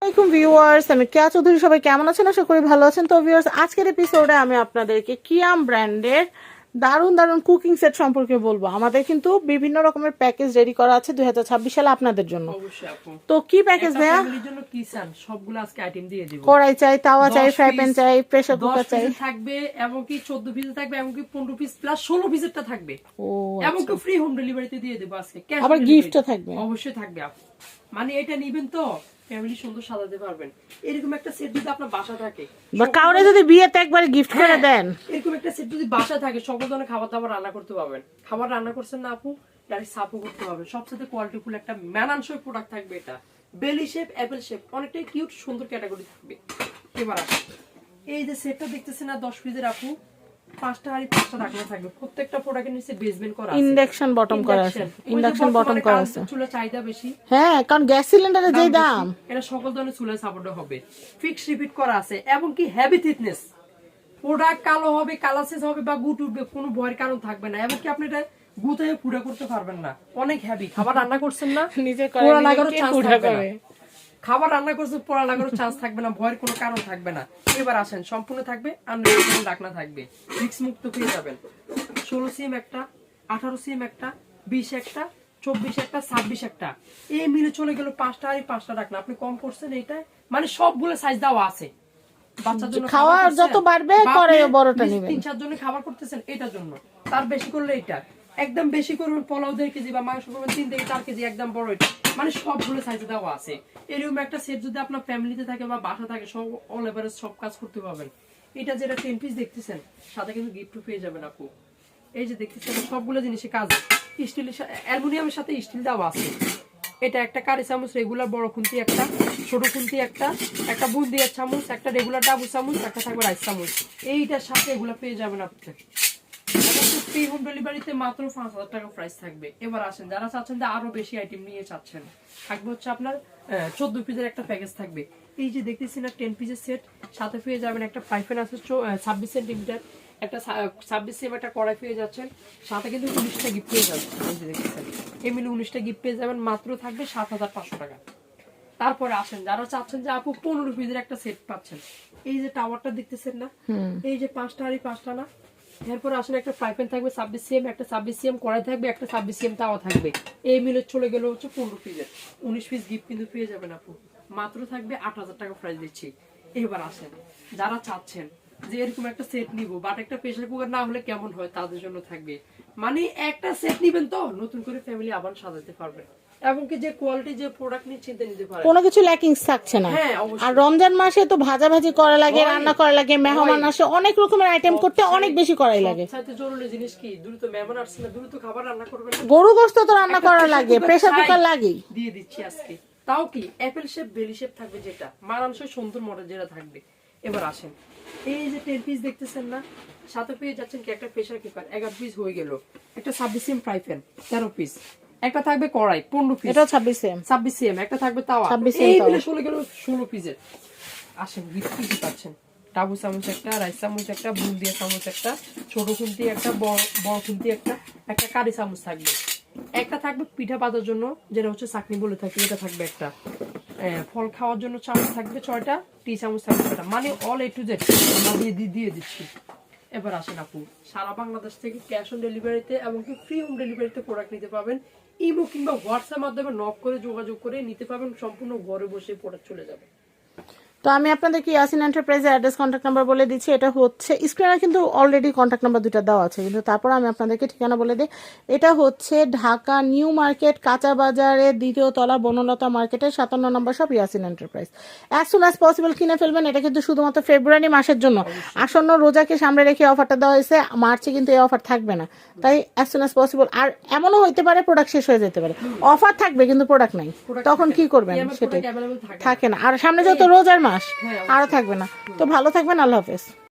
আসসালামাইকুম ভিউয়ার্স, আমি কেয়া চৌধুরী। সবাই কেমন আছেন? আশা করি ভালো আছেন। তো ভিউয়ার্স, আজকের এপিসোডে আমি আপনাদেরকে কিয়াম ব্র্যান্ডের দারুণ দারুণ কুকিং সেট সম্পর্কে বলবো। আমাদের কিন্তু বিভিন্ন রকমের প্যাকেজ রেডি করা আছে 2026 সালে আপনাদের জন্য। অবশ্যই আপু। তো কি প্যাকেজ ভাইয়া? ফ্যামিলির জন্য কি চান সবগুলো আজকে আইটেম দিয়ে দিব। কড়াই চাই, তাওয়া চাই, ফ্রাই প্যান চাই, প্রেসার কুকার চাই, থাকবে এমনকি 14 পিস থাকবে, এমনকি 15 পিস প্লাস 16 পিসেরটা থাকবে। ও এমনকি ফ্রি হোম ডেলিভারিতে দিয়ে দেব আজকে। আবার গিফটও থাকবে। অবশ্যই থাকবে আপু। মানে এটা নিবেন তো ফ্যামিলি সুন্দর সাজাতে পারবেন। এরকম একটা সেট যদি আপনার বাসা থাকে বা কাউরে যদি বিয়েতে একবার গিফট করে দেন, এরকম একটা সেট যদি বাসা থাকে সকল ধরনের খাবার দাবার রান্না করতে পারবেন। খাবার রান্না করছেন না আপু, ডাইরেক্ট সাপও করতে পারবেন। সবচেয়ে কোয়ালিটিফুল একটা মানানসই প্রোডাক্ট থাকবে এটা। বেলি শেপ, অ্যাপেল শেপ, অনেকটাই কিউট সুন্দর ক্যাটাগরি থাকবে। এবার আসুন, এই যে সেটটা দেখতেছেন না 10 পিসের আপু, 5টা হাড়ি 5টা ঢাকনা থাকবে। প্রত্যেকটা প্রোডাক্টের নিচে বেসমেন্ট করা আছে, ইন্ডাকশন বটম করা আছে, ইন্ডাকশন বটম করা আছে। চুলা চাহিদা বেশি, হ্যাঁ, কারণ গ্যাস সিলিন্ডারের যে দাম, এটা সকল ধরনের চুলা সাপোর্ট হবে। ফিক্স রিপিট করা আছে এবং কি হেভি থিকনেস। প্রোডাক্ট কালো হবে, কালাসেস হবে বা গুট উঠবে, কোনো ভয়ের কারণ থাকবে না। এমনকি আপনি এটা গুতায় পুড়া করতে পারবেন না। অনেক হেভি। খাবার রান্না করছেন না, নিজে পোড়া লাগানোর চান্স থাকবে না। খাবার রান্না করছে পোড়া লাগানোর চান্স থাকবে না, ভয়ের কোনো কারণ থাকবে না। এবার আসেন, সম্পূর্ণ থাকবে আনলিমিটেড ঢাকনা থাকবে, ফিক্স মুক্ত পেয়ে যাবেন। 16 সিএম একটা, 18 সিএম একটা, 20 একটা, 24 একটা, 26 একটা, এই মিলে চলে গেল 5টা হাড়ি 5টা ঢাকনা। আপনি কম করছেন এইটা, মানে সবগুলো সাইজ দেওয়া আছে। বাচ্চার জন্য খাওয়া যত বাড়বে করে বড়টা নেবেন। 3-4 জনের খাবার করতেছেন এটার জন্য, তার বেশি করলে এটা একদম বেশি করবেন। পোলাও 1.5 কেজি বা মাংস করবেন 3 থেকে 4 কেজি, একদম বড় এটা। মানে সবগুলো সাইজে দেওয়া আছে। এরকম একটা সেট যদি আপনার ফ্যামিলিতে থাকে বা বাসা থাকে, সব অল এভারেজ সব কাজ করতে পারবেন। এটা যেটা 10 পিস দেখতেছেন, সাথে কিন্তু গিফটও পেয়ে যাবেন আপু। এই যে দেখতেছেন সবগুলো জিনিসে কাজ, স্টিল অ্যালুমিনিয়ামের সাথে স্টিল দেওয়া আছে। এটা একটা কারি চামচ, রেগুলার বড় খুন্তি একটা, ছোট খুন্তি একটা, একটা বুন্দিয়ার চামচ, একটা রেগুলার ডাবু চামচ, একটা থাকবে রাইস চামচ। এইটার সাথে এগুলা পেয়ে যাবেন আপনি। ফ্রি হোম ডেলিভারিতে মাত্র 5,000 টাকা প্রাইস থাকবে। এবার আসেন, যারা চাচ্ছেন যে আরো বেশি আইটেম নিয়ে চাচ্ছেন, থাকবে হচ্ছে আপনার 14 পিসের একটা প্যাকেজ থাকবে। এই যে দেখতেছেন না 10 পিসের সেট, সাথে পেয়ে যাবেন একটা ফ্রাই প্যান আছে 26 সেন্টিমিটার, একটা 26 সিএম একটা কড়াই পেয়ে যাচ্ছেন, সাথে কিন্তু 19টা গিফট পেয়ে যাবেন। এই যে দেখতেছেন এই মিলে 19টা গিফট পেয়ে যাবেন, মাত্র থাকবে 7,500 টাকা। তারপরে আসেন, যারা চাচ্ছেন যে আপু 15 পিসের একটা সেট পাচ্ছেন, এই যে টাওয়ারটা দেখতেছেন না, এই যে 5টা হাড়ি 5টা না। এরপর আসলে একটা ফ্রাই প্যান থাকবে 26 সিএম, একটা 26 সিএম কড়াই থাকবে, একটা 26 সিএম তাওয়া থাকবে। এই মিলে চলে গেল হচ্ছে 15 পিসের 19 পিস গিফট কিন্তু পেয়ে যাবেন আপু। মাত্র থাকবে 8,000 টাকা প্রাইস দিচ্ছি। এবার আসেন, যারা চাচ্ছেন যে এরকম একটা সেট নিব বাট একটা প্রেসার কুকার না হলে কেমন হয়, তাদের জন্য থাকবে। মানে একটা সেট নিবেন তো নতুন করে ফ্যামিলি আবার সাজাতে পারবেন, এবং কি যে কোয়ালিটি যে প্রোডাক্ট নিয়ে চিন্তা নিতে পারেন, কোনো কিছু ল্যাকিং থাকছে না। আর রমজান মাসে তো ভাজাভাজি করা লাগে, রান্না করা লাগে, মেহমান আসে, অনেক রকমের আইটেম করতে অনেক বেশি করাই লাগে। সবচেয়ে জরুরি জিনিস কি, দ্রুত মেহমান আসছে না, দ্রুত খাবার রান্না করবেন, গরু গোশত তো রান্না করা লাগে, প্রেসার কুকার লাগে। দিয়ে দিচ্ছি আজকে। তাও কি অ্যাপেল শেপ, বেলি শেপ থাকবে, যেটা মানানসই সুন্দর মডেল যেটা থাকবে। এবার আসেন, এই যে 10 পিস দেখতেছেন না, সাথে পেয়ে যাচ্ছেন কি একটা প্রেসার কুকার 11 পিস হয়ে গেল, একটা 26 সিএম ফ্রাই প্যান 13 পিস, একটা থাকবে কড়াই 15 পিস, এটা 26 সিএম, একটা থাকবে তাওয়া, এই মিলে চলে গেল 16 পিসের। আসেন, গিফট কি পাচ্ছেন, টাবু চামচ একটা, রাইস চামচ একটা, বুন্দিয়া চামচ একটা, ছোট খুন্তি একটা, বড় খুন্তি একটা, একটা কারি চামচ থাকবে, একটা থাকবে পিঠা পাতার জন্য যেটা হচ্ছে চাকনি বলে থাকি, এটা থাকবে একটা, ফল খাওয়ার জন্য চামচ থাকবে 6টা, টি চামচ থাকবে 6টা, মানে অল এ টু জেড আমরা দিয়ে দিচ্ছি। এবার আসেন আপু, সারা বাংলাদেশ থেকে ক্যাশ অন ডেলিভারিতে এবং কি ফ্রি হোম ডেলিভারিতে প্রোডাক্ট নিতে পাবেন। ইমো কিংবা হোয়াটসঅ্যাপ মাধ্যমে নক করে যোগাযোগ করে নিতে পারবেন, সম্পূর্ণ ঘরে বসে প্রোডাক্ট চলে যাবে। তো আমি আপনাদেরকে ইয়াসিন এন্টারপ্রাইজের অ্যাড্রেস, কন্ট্যাক্ট নাম্বার বলে দিচ্ছি। এটা হচ্ছে স্ক্রিনে কিন্তু অলরেডি কন্ট্যাক্ট নাম্বার 2টা দেওয়া আছে, কিন্তু তারপর আমি আপনাদেরকে ঠিকানা বলে দিই। এটা হচ্ছে ঢাকা নিউ মার্কেট, কাঁচা বাজারের 2য় তলা, বনলতা মার্কেটের 57 নম্বর shop, Yasin enterprise. As soon as possible কিনে ফেলবেন। এটা কিন্তু শুধুমাত্র ফেব্রুয়ারি মাসের জন্য, আসন্ন রোজাকে সামনে রেখে অফারটা দেওয়া হয়েছে। মার্চে কিন্তু এই অফার থাকবে না, তাই অ্যাজ সুন অ্যাজ পসিবল। আর এমনও হইতে পারে প্রোডাক্ট শেষ হয়ে যেতে পারে, অফার থাকবে কিন্তু প্রোডাক্ট নাই, তখন কি করবেন? সেটাই থাকে না। আর সামনে যত রোজার মাস আরো থাকবে না। তো ভালো থাকবেন, আল্লাহ হাফেজ।